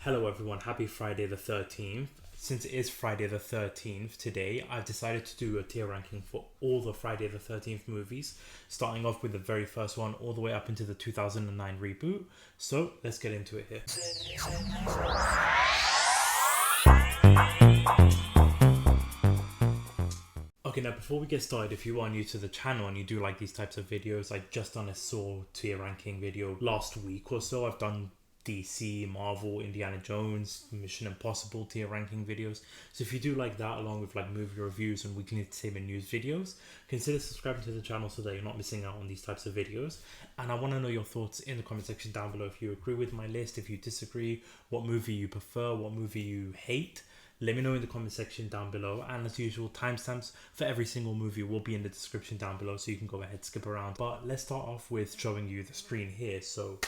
Hello everyone, happy Friday the 13th. Since it is Friday the 13th today, I've decided to do a tier ranking for all the Friday the 13th movies, starting off with the very first one all the way up into the 2009 reboot. So let's get into it here. Okay, now before we get started, if you are new to the channel and you do like these types of videos, I just done a Saw tier ranking video last week or so. I've done DC, Marvel, Indiana Jones, Mission Impossible tier ranking videos. So if you do like that, along with like movie reviews and weekly entertainment news videos, consider subscribing to the channel so that you're not missing out on these types of videos. And I want to know your thoughts in the comment section down below. If you agree with my list, if you disagree, what movie you prefer, what movie you hate. Let me know in the comment section down below, and as usual, timestamps for every single movie will be in the description down below, so you can go ahead, skip around. But let's start off with showing you the screen here. So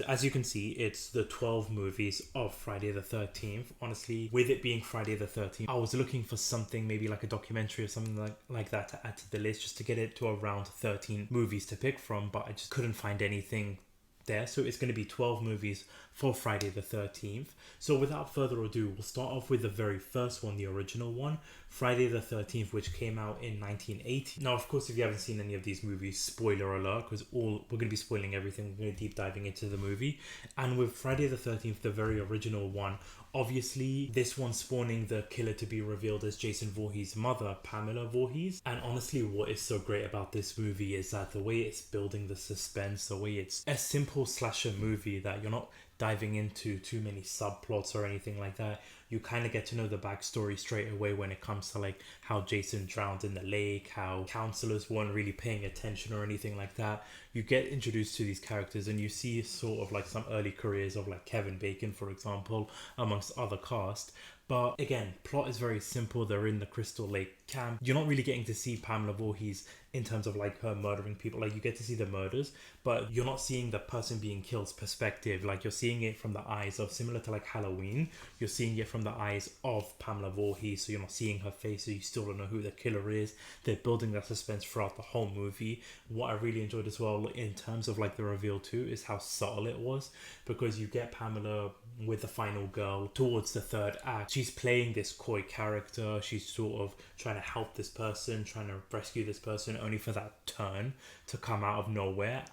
as you can see, it's the 12 movies of Friday the 13th. Honestly, with it being Friday the 13th, I was looking for something, maybe like a documentary or something like that to add to the list, just to get it to around 13 movies to pick from, but I just couldn't find anything there. So it's going to be 12 movies for Friday the 13th. So without further ado, we'll start off with the very first one, the original one, Friday the 13th, which came out in 1980. Now, of course, if you haven't seen any of these movies, spoiler alert, because we're going to be spoiling everything. We're going to deep diving into the movie. And with Friday the 13th, the very original one, obviously this one spawning the killer to be revealed as Jason Voorhees' mother, Pamela Voorhees. And honestly, what is so great about this movie is that the way it's building the suspense, the way it's a simple slasher movie that you're not diving into too many subplots or anything like that. You kind of get to know the backstory straight away when it comes to like how Jason drowned in the lake, how counselors weren't really paying attention or anything like that. You get introduced to these characters and you see sort of like some early careers of like Kevin Bacon, for example, amongst other cast. But again, plot is very simple. They're in the Crystal Lake camp. You're not really getting to see Pamela Voorhees in terms of like her murdering people. Like, you get to see the murders, but you're not seeing the person being killed's perspective. Like, you're seeing it from the eyes of, similar to like Halloween, you're seeing it from the eyes of Pamela Voorhees. So you're not seeing her face, so you still don't know who the killer is. They're building that suspense throughout the whole movie. What I really enjoyed as well in terms of like the reveal too is how subtle it was, because you get Pamela with the final girl towards the third act. She's playing this coy character. She's sort of trying to help this person, trying to rescue this person, only for that turn to come out of nowhere.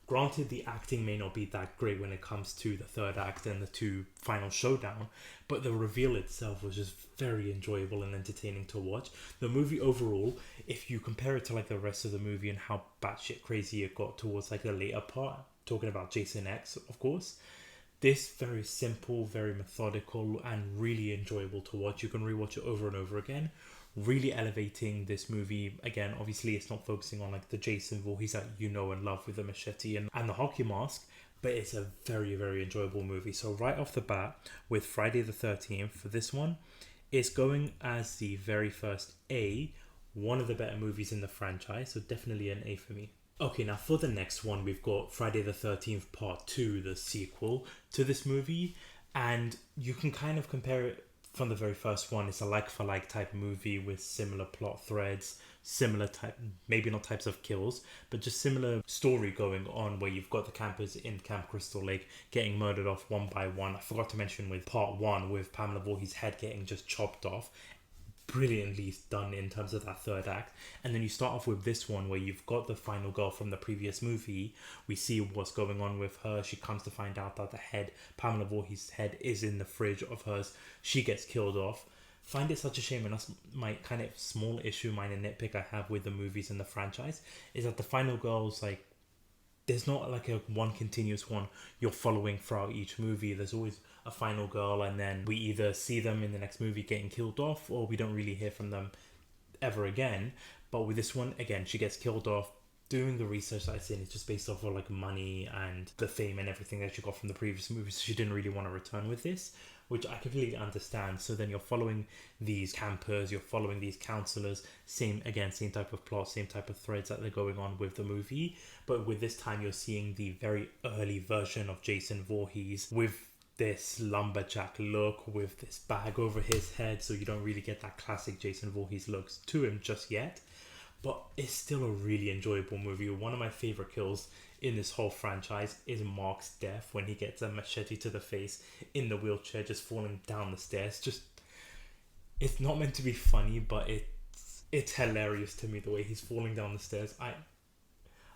Granted, the acting may not be that great when it comes to the third act and the two final showdown, but the reveal itself was just very enjoyable and entertaining to watch. The movie overall, if you compare it to like the rest of the movie and how batshit crazy it got towards like the later part, talking about Jason X, of course, this very simple, very methodical, and really enjoyable to watch. You can rewatch it over and over again, really elevating this movie. Again, obviously it's not focusing on like the Jason Voorhees that you know and love with the machete and the hockey mask, but it's a very, very enjoyable movie. So right off the bat, with Friday the 13th, for this one, it's going as the very first A, one of the better movies in the franchise, so definitely an A for me. Okay, now for the next one, we've got Friday the 13th Part 2, the sequel to this movie. And you can kind of compare it from the very first one. It's a like-for-like type movie with similar plot threads, similar type, maybe not types of kills, but just similar story going on, where you've got the campers in Camp Crystal Lake getting murdered off one by one. I forgot to mention with Part 1, with Pamela Voorhees' head getting just chopped off. Brilliantly done in terms of that third act. And then you start off with this one where you've got the final girl from the previous movie. We see what's going on with her. She comes to find out that the head, Pamela Voorhees' head, is in the fridge of hers. She gets killed off. Find it such a shame, and that's my kind of small issue, minor nitpick I have with the movies and the franchise, is that the final girl's like, there's not like a one continuous one you're following throughout each movie. There's always a final girl, and then we either see them in the next movie getting killed off, or we don't really hear from them ever again. But with this one, again, she gets killed off. Doing the research that I seen, it's just based off of like money and the fame and everything that she got from the previous movies. So she didn't really want to return with this, which I completely understand. So then you're following these campers, you're following these counselors, same type of plot, same type of threads that they're going on with the movie. But with this time, you're seeing the very early version of Jason Voorhees with this lumberjack look, with this bag over his head. So you don't really get that classic Jason Voorhees looks to him just yet. But it's still a really enjoyable movie. One of my favorite kills in this whole franchise is Mark's death when he gets a machete to the face in the wheelchair, just falling down the stairs. Just, it's not meant to be funny, but it's hilarious to me the way he's falling down the stairs.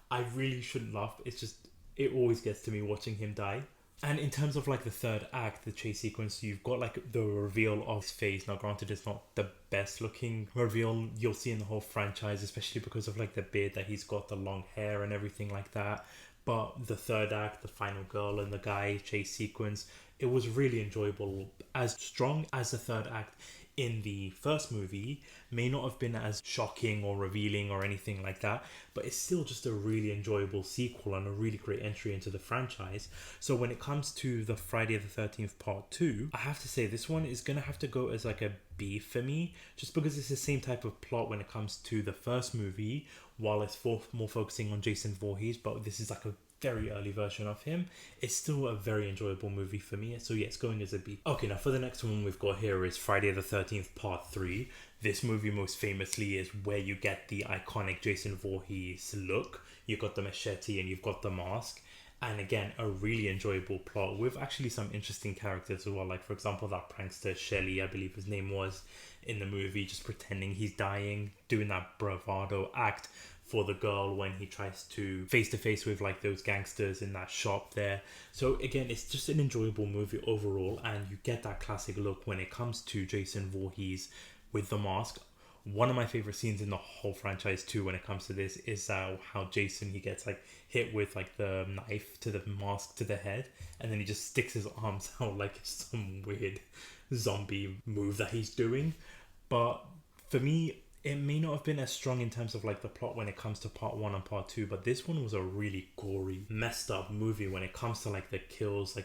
I really shouldn't laugh. It's just, it always gets to me watching him die. And in terms of like the third act, the chase sequence, you've got like the reveal of his face. Now granted, it's not the best looking reveal you'll see in the whole franchise, especially because of like the beard that he's got, the long hair and everything like that. But the third act, the final girl and the guy chase sequence, it was really enjoyable. As strong as the third act in the first movie may not have been as shocking or revealing or anything like that, but it's still just a really enjoyable sequel and a really great entry into the franchise. So when it comes to the Friday the 13th part 2, I have to say this one is gonna have to go as like a B for me, just because it's the same type of plot when it comes to the first movie, while it's more focusing on Jason Voorhees, but this is like a very early version of him. It's still a very enjoyable movie for me, so yeah, it's going as a B. Okay, now for the next one we've got here is Friday the 13th part 3. This movie most famously is where you get the iconic Jason Voorhees look. You've got the machete and you've got the mask, and again, a really enjoyable plot with actually some interesting characters as well, like for example that prankster Shelly, I believe his name was, in the movie, just pretending he's dying, doing that bravado act for the girl when he tries to face with like those gangsters in that shop there. So again, it's just an enjoyable movie overall, and you get that classic look when it comes to Jason Voorhees with the mask. One of my favorite scenes in the whole franchise too when it comes to this is how Jason, he gets like hit with like the knife to the mask to the head, and then he just sticks his arms out like some weird zombie move that he's doing. But for me, it may not have been as strong in terms of like the plot when it comes to part 1 and part 2, but this one was a really gory, messed up movie when it comes to like the kills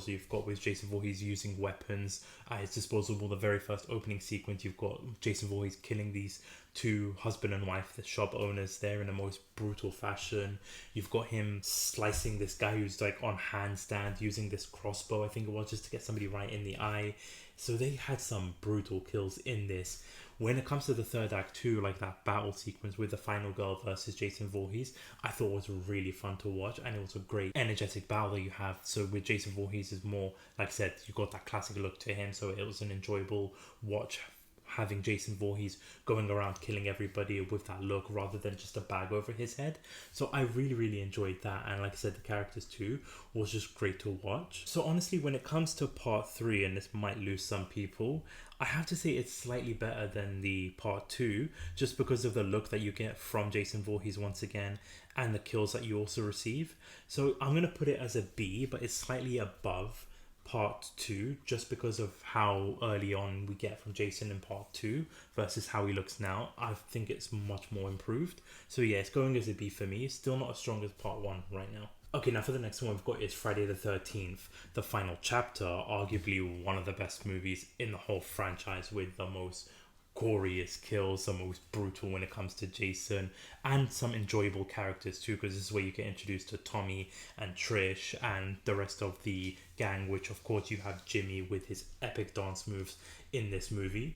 you've got with Jason Voorhees using weapons at his disposal. The very first opening sequence, you've got Jason Voorhees killing these two husband and wife, the shop owners there, in the most brutal fashion. You've got him slicing this guy who's like on handstand using this crossbow, I think it was, just to get somebody right in the eye. So they had some brutal kills in this. When it comes to the third act too, like that battle sequence with the final girl versus Jason Voorhees, I thought was really fun to watch, and it was a great energetic battle that you have. So with Jason Voorhees is more, like I said, you got that classic look to him, so it was an enjoyable watch having Jason Voorhees going around killing everybody with that look rather than just a bag over his head. So I really enjoyed that, and like I said, the characters too was just great to watch. So honestly, when it comes to part 3, and this might lose some people, I have to say it's slightly better than the part 2, just because of the look that you get from Jason Voorhees once again, and the kills that you also receive. So I'm going to put it as a B, but it's slightly above part 2, just because of how early on we get from Jason in part 2 versus how he looks now. I think it's much more improved. So yeah, it's going as a B for me. Still not as strong as part 1 right now. Okay, now for the next one we've got is Friday the 13th, the final chapter, arguably one of the best movies in the whole franchise, with the most goriest kills, the most brutal when it comes to Jason, and some enjoyable characters too, because this is where you get introduced to Tommy and Trish and the rest of the gang, which of course you have Jimmy with his epic dance moves in this movie.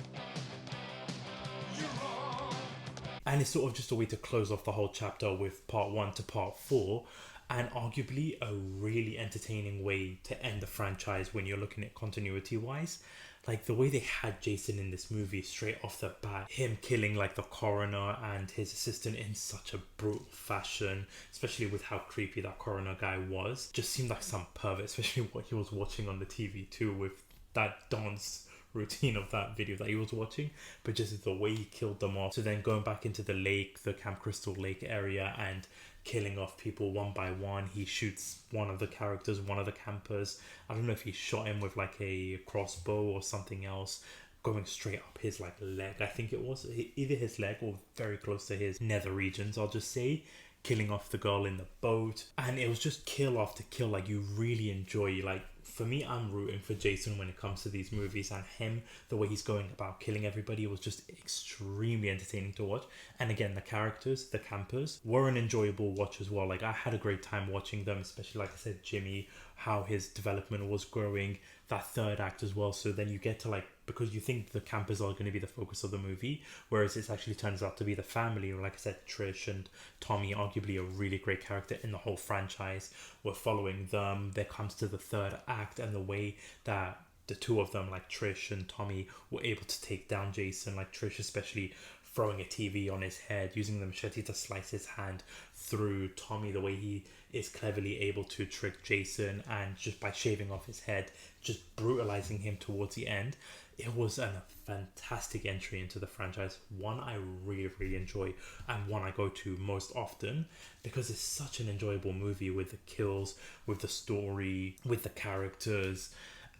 And it's sort of just a way to close off the whole chapter with part 1 to part 4, and arguably a really entertaining way to end the franchise when you're looking at continuity wise. Like the way they had Jason in this movie straight off the bat, him killing like the coroner and his assistant in such a brutal fashion, especially with how creepy that coroner guy was, just seemed like some pervert, especially what he was watching on the TV too, with that dance routine of that video that he was watching. But just the way he killed them off, so then going back into the lake, the Camp Crystal Lake area, and killing off people one by one. He shoots one of the characters, one of the campers. I don't know if he shot him with like a crossbow or something else, going straight up his like leg, I think it was, either his leg or very close to his nether regions, I'll just say, killing off the girl in the boat. And it was just kill after kill, like you really enjoy. Like for me, I'm rooting for Jason when it comes to these movies, and him, the way he's going about killing everybody was just extremely entertaining to watch. And again, the characters, the campers, were an enjoyable watch as well. Like I had a great time watching them, especially like I said, Jimmy, how his development was growing, that third act as well. So then you get to like, because you think the campers are going to be the focus of the movie, whereas it actually turns out to be the family. Or like I said, Trish and Tommy, arguably a really great character in the whole franchise. We're following them. There comes to the third act, and the way that the two of them, like Trish and Tommy, were able to take down Jason. Like Trish especially throwing a TV on his head, using the machete to slice his hand through. Tommy, the way he is cleverly able to trick Jason, and just by shaving off his head, just brutalizing him towards the end. It was a fantastic entry into the franchise. One I really, really enjoy, and one I go to most often, because it's such an enjoyable movie, with the kills, with the story, with the characters,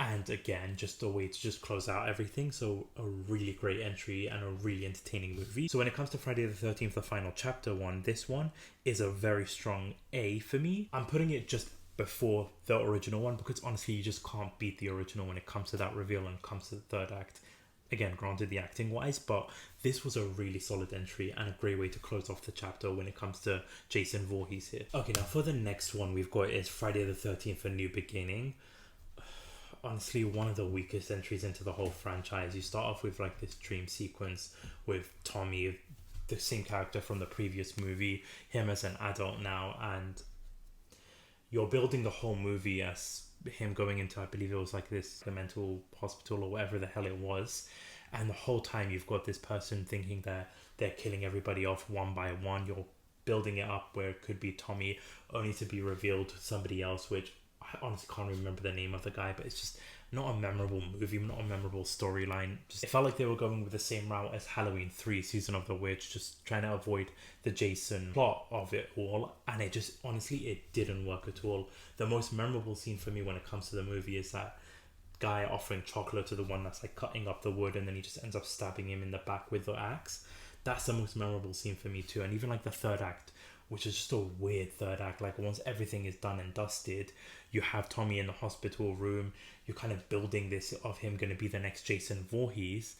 and again, just a way to just close out everything. So a really great entry and a really entertaining movie. So when it comes to Friday the 13th, the final chapter one, this one is a very strong A for me. I'm putting it just before the original one, because honestly you just can't beat the original when it comes to that reveal and comes to the third act. Again, granted the acting wise, but this was a really solid entry and a great way to close off the chapter when it comes to Jason Voorhees here. Okay, now for the next one we've got is Friday the 13th, A New Beginning. Honestly, one of the weakest entries into the whole franchise. You start off with like this dream sequence with Tommy, the same character from the previous movie, him as an adult now, and you're building the whole movie as him going into, I believe it was like this mental hospital or whatever the hell it was, and the whole time you've got this person thinking that they're killing everybody off one by one. You're building it up where it could be Tommy, only to be revealed to somebody else, which I honestly can't remember the name of the guy, but it's just not a memorable movie, not a memorable storyline. Just, it felt like they were going with the same route as Halloween 3, Season of the Witch, just trying to avoid the Jason plot of it all, and it just, honestly, it didn't work at all. The most memorable scene for me when it comes to the movie is that guy offering chocolate to the one that's like cutting up the wood, and then he just ends up stabbing him in the back with the axe. That's the most memorable scene for me too. And even like the third act, which is just a weird third act. Like once everything is done and dusted, you have Tommy in the hospital room. You're kind of building this of him going to be the next Jason Voorhees.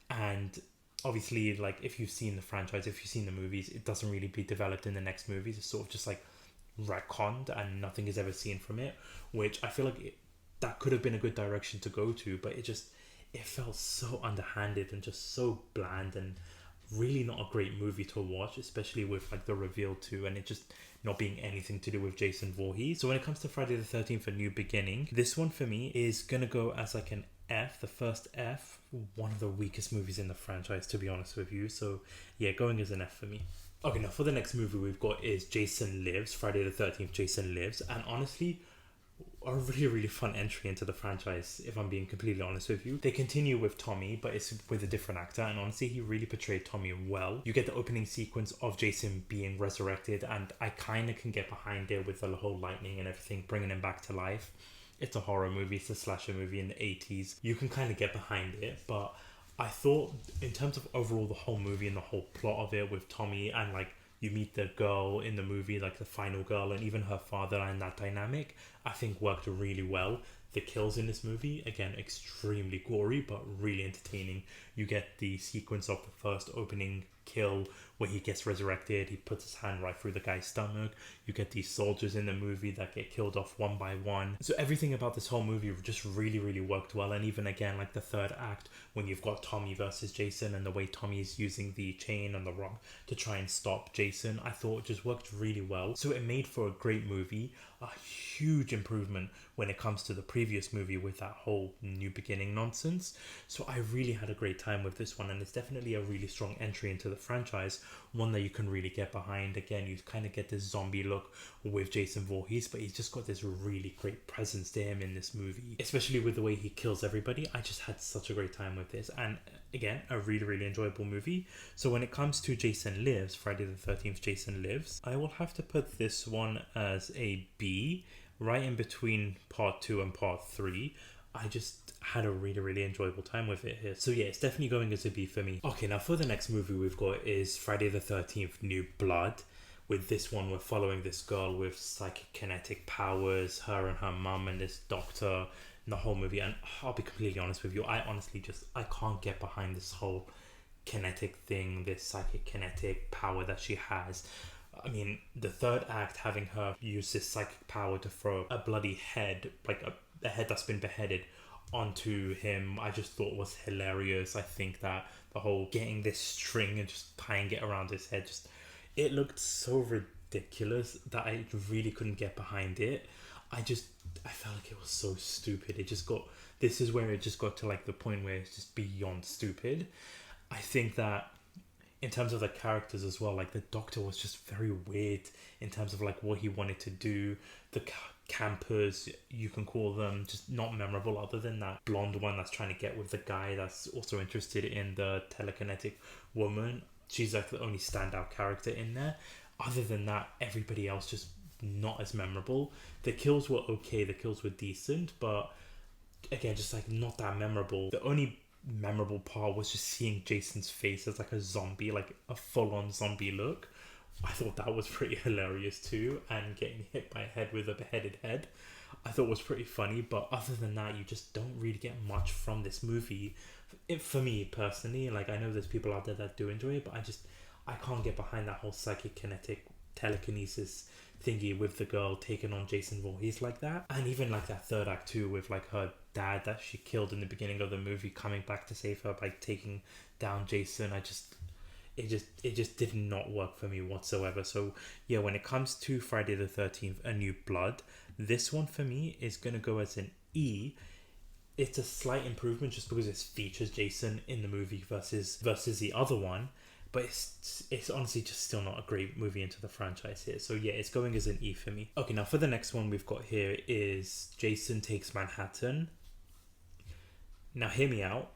And obviously, like if you've seen the franchise, if you've seen the movies, it doesn't really be developed in the next movies. It's sort of just like retconned and nothing is ever seen from it, which I feel like that could have been a good direction to go to, but it felt so underhanded and just so bland, and really not a great movie to watch, especially with like the reveal too, and it just not being anything to do with Jason Voorhees. So when it comes to Friday the 13th, A New Beginning, this one for me is gonna go as like an F, the first F, one of the weakest movies in the franchise, to be honest with you. So yeah, going as an F for me. Okay, now for the next movie we've got is Jason Lives, Friday the 13th, Jason Lives, and honestly, a really, really fun entry into the franchise, if I'm being completely honest with you. They continue with Tommy, but it's with a different actor, and honestly, he really portrayed Tommy well. You get the opening sequence of Jason being resurrected, and I kind of can get behind it with the whole lightning and everything, bringing him back to life. It's a horror movie, it's a slasher movie in the 80s. You can kind of get behind it, but I thought, in terms of overall the whole movie and the whole plot of it with Tommy, and like you meet the girl in the movie, like the final girl, and even her father, and that dynamic, I think worked really well. The kills in this movie, again, extremely gory, but really entertaining. You get the sequence of the first opening kill where he gets resurrected, he puts his hand right through the guy's stomach. You get these soldiers in the movie that get killed off one by one. So everything about this whole movie just really, really worked well. And even again, like the third act, when you've got Tommy versus Jason, and the way Tommy is using the chain and the rock to try and stop Jason, I thought just worked really well. So it made for a great movie, a huge improvement when it comes to the previous movie with that whole New Beginning nonsense. So I really had a great time with this one, and it's definitely a really strong entry into the franchise, one that you can really get behind. Again, you kind of get this zombie look with Jason Voorhees, but he's just got this really great presence to him in this movie, especially with the way he kills everybody. I just had such a great time with this, and again, a really, really enjoyable movie. So when it comes to Jason Lives, Friday the 13th, Jason Lives, I will have to put this one as a B, right in between part 2 and part 3. I just had a really, really enjoyable time with it here. So yeah, it's definitely going as a B for me. Okay, now for the next movie we've got is Friday the 13th, New Blood. With this one, we're following this girl with psychic kinetic powers, her and her mum and this doctor in the whole movie. And I'll be completely honest with you, I can't get behind this whole kinetic thing, this psychic kinetic power that she has. I mean, the third act, having her use this psychic power to throw a bloody head, like a head that's been beheaded, onto him, I just thought was hilarious. I think that the whole getting this string and just tying it around his head, just it looked so ridiculous that I really couldn't get behind it. I felt like it was so stupid. It just got, this is where it just got to like the point where it's just beyond stupid. I think that in terms of the characters as well, like the Doctor was just very weird in terms of like what he wanted to do. The campers, you can call them, just not memorable, other than that blonde one that's trying to get with the guy that's also interested in the telekinetic woman. She's like the only standout character in there. Other than that, everybody else just not as memorable. The kills were okay, the kills were decent, but again, just like not that memorable. The only memorable part was just seeing Jason's face as like a zombie, like a full-on zombie look. I thought that was pretty hilarious too, and getting hit by a head with a beheaded head I thought was pretty funny. But other than that, you just don't really get much from this movie. For me personally, like I know there's people out there that do enjoy it, but I can't get behind that whole psychic kinetic telekinesis thingy with the girl taking on Jason Voorhees like that. And even like that third act too, with like her dad that she killed in the beginning of the movie coming back to save her by taking down Jason. It just did not work for me whatsoever. So yeah, when it comes to Friday the 13th A New Blood, this one for me is gonna go as an E. It's a slight improvement just because it features Jason in the movie versus the other one, but it's honestly just still not a great movie into the franchise here. So yeah, it's going as an E for me. Okay, now for the next one we've got here is Jason Takes Manhattan. Now hear me out.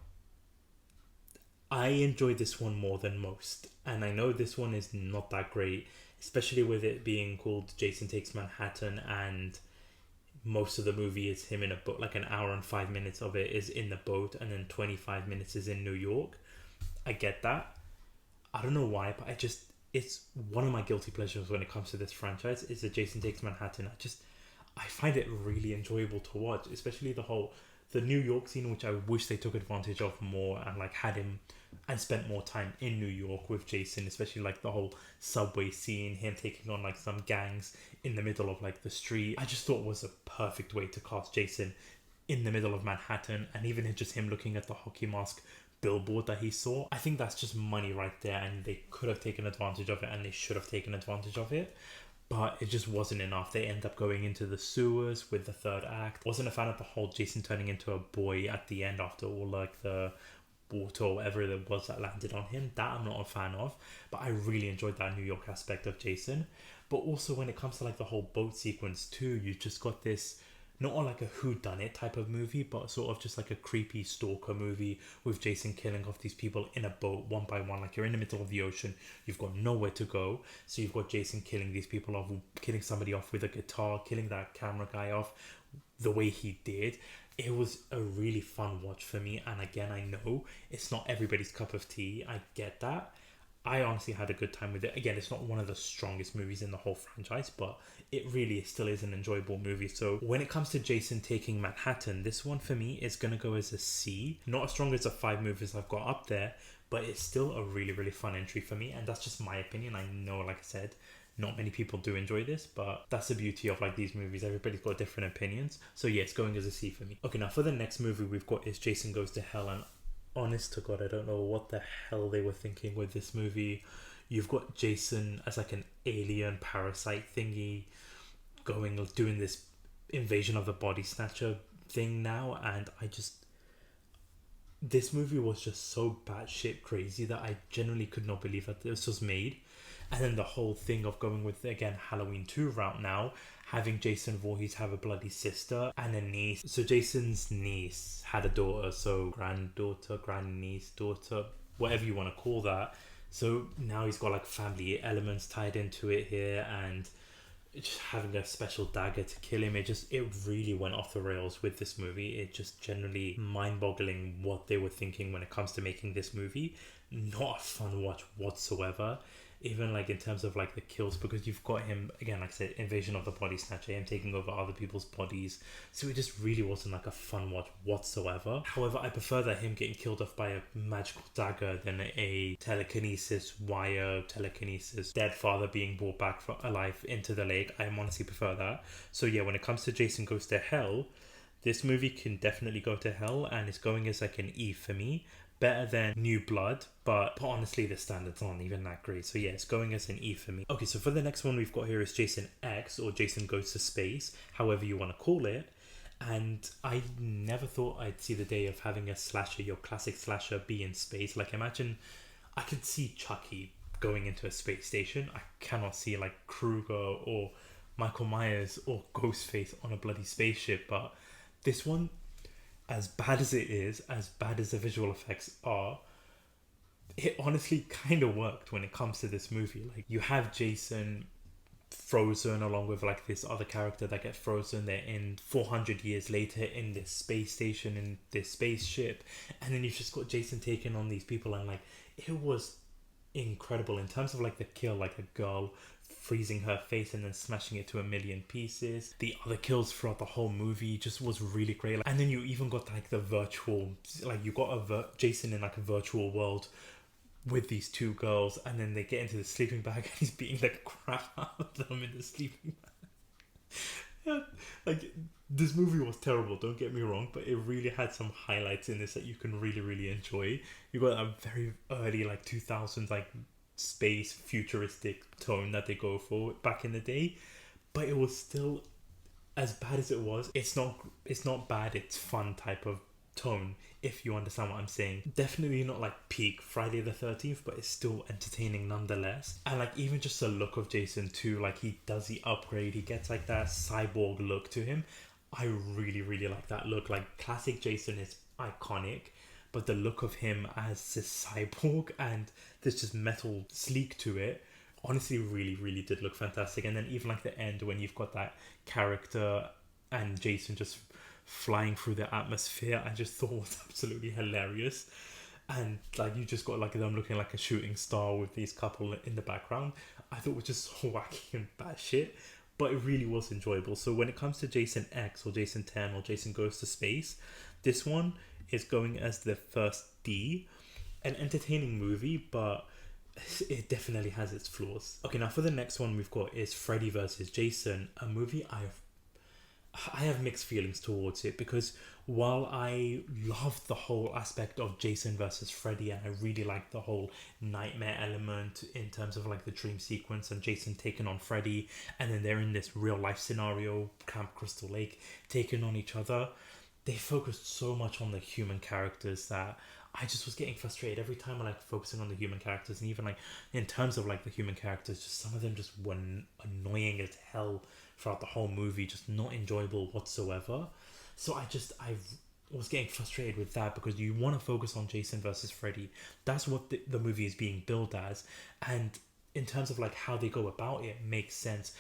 I enjoyed this one more than most, and I know this one is not that great, especially with it being called Jason Takes Manhattan, and most of the movie is him in a boat. Like an hour and 5 minutes of it is in the boat, and then 25 minutes is in New York. I get that. I don't know why, but it's one of my guilty pleasures when it comes to this franchise is the Jason Takes Manhattan. I find it really enjoyable to watch, especially the New York scene, which I wish they took advantage of more and like had him and spent more time in New York with Jason, especially like the whole subway scene, him taking on like some gangs in the middle of like the street. I just thought was a perfect way to cast Jason in the middle of Manhattan, and even just him looking at the hockey mask billboard that he saw. I think that's just money right there, and they could have taken advantage of it, and they should have taken advantage of it. But it just wasn't enough. They end up going into the sewers with the third act. Wasn't a fan of the whole Jason turning into a boy at the end after all like the water or whatever it was that landed on him. That I'm not a fan of. But I really enjoyed that New York aspect of Jason. But also when it comes to like the whole boat sequence too, you just got this, not on like a whodunit type of movie, but sort of just like a creepy stalker movie with Jason killing off these people in a boat one by one. Like you're in the middle of the ocean, you've got nowhere to go, so you've got Jason killing these people off, killing somebody off with a guitar, killing that camera guy off the way he did. It was a really fun watch for me, and again, I know it's not everybody's cup of tea. I get that. I honestly had a good time with it. Again, it's not one of the strongest movies in the whole franchise, but it really still is an enjoyable movie. So when it comes to Jason Taking Manhattan, this one for me is going to go as a C. Not as strong as the 5 movies I've got up there, but it's still a really, really fun entry for me. And that's just my opinion. I know, like I said, not many people do enjoy this, but that's the beauty of like these movies. Everybody's got different opinions. So yeah, it's going as a C for me. Okay, now for the next movie we've got is Jason Goes to Hell, and honest to God, I don't know what the hell they were thinking with this movie. You've got Jason as like an alien parasite thingy doing this invasion of the body snatcher thing now, and this movie was just so batshit crazy that I genuinely could not believe that this was made. And then the whole thing of going with, again, Halloween 2 route now, having Jason Voorhees have a bloody sister and a niece. So Jason's niece had a daughter, so granddaughter, grandniece, daughter, whatever you want to call that. So now he's got like family elements tied into it here, and just having a special dagger to kill him. It really went off the rails with this movie. It just generally mind-boggling what they were thinking when it comes to making this movie. Not a fun watch whatsoever. Even like in terms of like the kills, because you've got him again, like I said, invasion of the body snatcher, him taking over other people's bodies. So it just really wasn't like a fun watch whatsoever. However, I prefer that him getting killed off by a magical dagger than a telekinesis dead father being brought back alive into the lake. I honestly prefer that. So yeah, when it comes to Jason Goes to Hell, This movie can definitely go to hell, and it's going as like an E for me. Better than New Blood, but honestly, the standards aren't even that great. So yeah, it's going as an E for me. Okay, so for the next one we've got here is Jason X, or Jason Goes to Space, however you want to call it. And I never thought I'd see the day of having a slasher, your classic slasher, be in space. Like, imagine, I could see Chucky going into a space station. I cannot see like Krueger or Michael Myers or Ghostface on a bloody spaceship. But this one, as bad as it is, as bad as the visual effects are, it honestly kind of worked when it comes to this movie. Like, you have Jason frozen along with like this other character that gets frozen. They're in 400 years later in this space station, in this spaceship, and then you've just got Jason taking on these people, and like, it was incredible in terms of like the kill, like a girl freezing her face and then smashing it to a million pieces. The other kills throughout the whole movie just was really great. And then you even got like the virtual, like, you got Jason in like a virtual world with these two girls, and then they get into the sleeping bag and he's beating the crap out of them in the sleeping bag. Like, this movie was terrible, don't get me wrong, but it really had some highlights in this that you can really, really enjoy. You got a very early like 2000s like space futuristic tone that they go for back in the day, but it was still, as bad as it was, it's not bad, it's fun type of tone, if you understand what I'm saying. Definitely not like peak Friday the 13th, but it's still entertaining nonetheless. And like, even just the look of Jason too, like, he does the upgrade, he gets like that cyborg look to him. I really, really like that look. Like, classic Jason is iconic, but the look of him as this cyborg and there's just metal sleek to it, honestly really, really did look fantastic. And then even like the end when you've got that character and Jason just flying through the atmosphere, I just thought was absolutely hilarious. And like, you just got like them looking like a shooting star with these couple in the background. I thought it was just so wacky and batshit, but it really was enjoyable. So when it comes to Jason X or Jason 10 or Jason Goes to Space, this one is going as the first D. An entertaining movie, but it definitely has its flaws. Okay, now for the next one we've got is Freddy Vs Jason, a movie I have mixed feelings towards it, because while I love the whole aspect of Jason versus Freddy, and I really like the whole nightmare element in terms of like the dream sequence and Jason taking on Freddy, and then they're in this real life scenario, Camp Crystal Lake, taking on each other, they focused so much on the human characters that I just was getting frustrated every time I like focusing on the human characters. And even like in terms of like the human characters, just some of them just were annoying as hell throughout the whole movie, just not enjoyable whatsoever. So I was getting frustrated with that, because you want to focus on Jason versus Freddy. That's what the movie is being billed as. And in terms of like how they go about it, makes sense.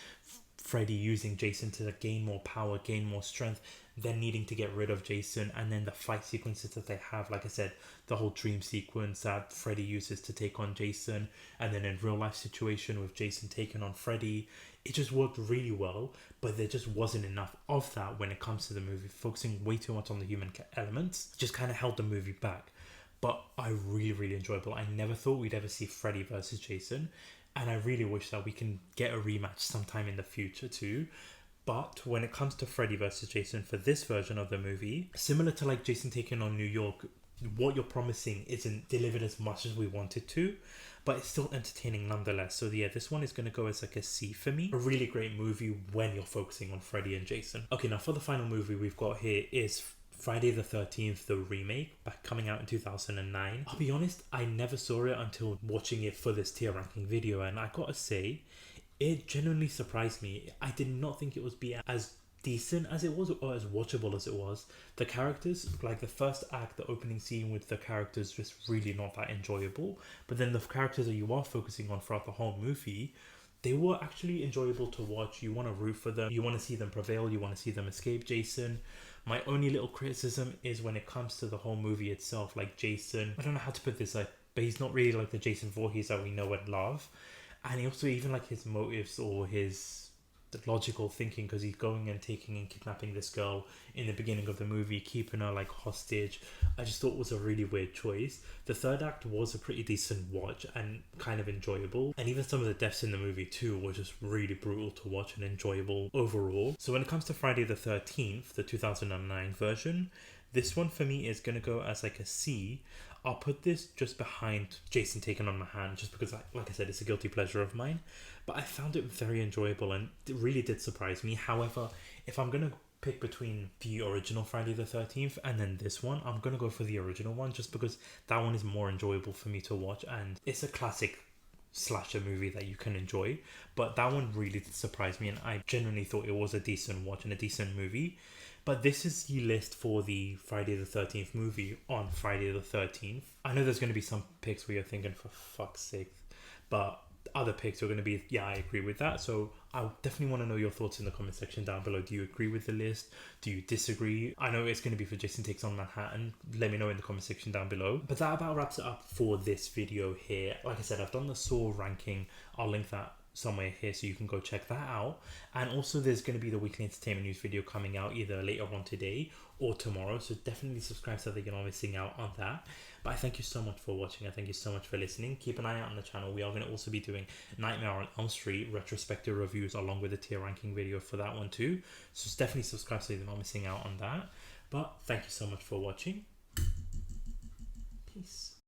Freddy using Jason to gain more power, gain more strength, then needing to get rid of Jason, and then the fight sequences that they have, like I said, the whole dream sequence that Freddy uses to take on Jason, and then in real life situation with Jason taking on Freddy, it just worked really well. But there just wasn't enough of that when it comes to the movie. Focusing way too much on the human elements just kind of held the movie back. But I really, really enjoyable. I never thought we'd ever see Freddy versus Jason, and I really wish that we can get a rematch sometime in the future too. But when it comes to Freddy vs. Jason for this version of the movie, similar to like Jason taking on New York, what you're promising isn't delivered as much as we wanted to, but it's still entertaining nonetheless. So yeah, this one is going to go as like a C for me. A really great movie when you're focusing on Freddy and Jason. Okay, now for the final movie we've got here is Friday the 13th, the remake, coming out in 2009. I'll be honest, I never saw it until watching it for this tier ranking video, and I gotta say, it genuinely surprised me. I did not think it would be as decent as it was, or as watchable as it was. The characters, like the first act, the opening scene with the characters, just really not that enjoyable. But then the characters that you are focusing on throughout the whole movie, they were actually enjoyable to watch. You want to root for them, you want to see them prevail, you want to see them escape Jason. My only little criticism is when it comes to the whole movie itself. Like Jason, I don't know how to put this, like, but he's not really like the Jason Voorhees that we know and love. And he also, even like his motives or his logical thinking, because he's going and taking and kidnapping this girl in the beginning of the movie, keeping her like hostage. I just thought it was a really weird choice. The third act was a pretty decent watch and kind of enjoyable, and even some of the deaths in the movie too were just really brutal to watch and enjoyable overall. So when it comes to Friday the 13th, the 2009 version, this one for me is gonna go as like a C. I'll put this just behind Jason Taken on My Hand, just because, like I said, it's a guilty pleasure of mine. But I found it very enjoyable and it really did surprise me. However, if I'm going to pick between the original Friday the 13th and then this one, I'm going to go for the original one, just because that one is more enjoyable for me to watch, and it's a classic slasher movie that you can enjoy. But that one really did surprise me, and I genuinely thought it was a decent watch and a decent movie. But this is the list for the Friday the 13th movie on Friday the 13th. I know there's going to be some picks where you're thinking, for fuck's sake, but other picks are going to be, yeah, I agree with that. So I definitely want to know your thoughts in the comment section down below. Do you agree with the list? Do you disagree? I know it's going to be for Jason Takes on Manhattan. Let me know in the comment section down below. But that about wraps it up for this video here. Like I said, I've done the Saw ranking. I'll link that somewhere here so you can go check that out. And also there's going to be the weekly entertainment news video coming out either later on today or tomorrow, so definitely subscribe so that you're not missing out on that. But I thank you so much for watching. I thank you so much for listening. Keep an eye out on the channel. We are going to also be doing Nightmare on Elm Street retrospective reviews along with the tier ranking video for that one too, so definitely subscribe so you're not missing out on that. But thank you so much for watching. Peace.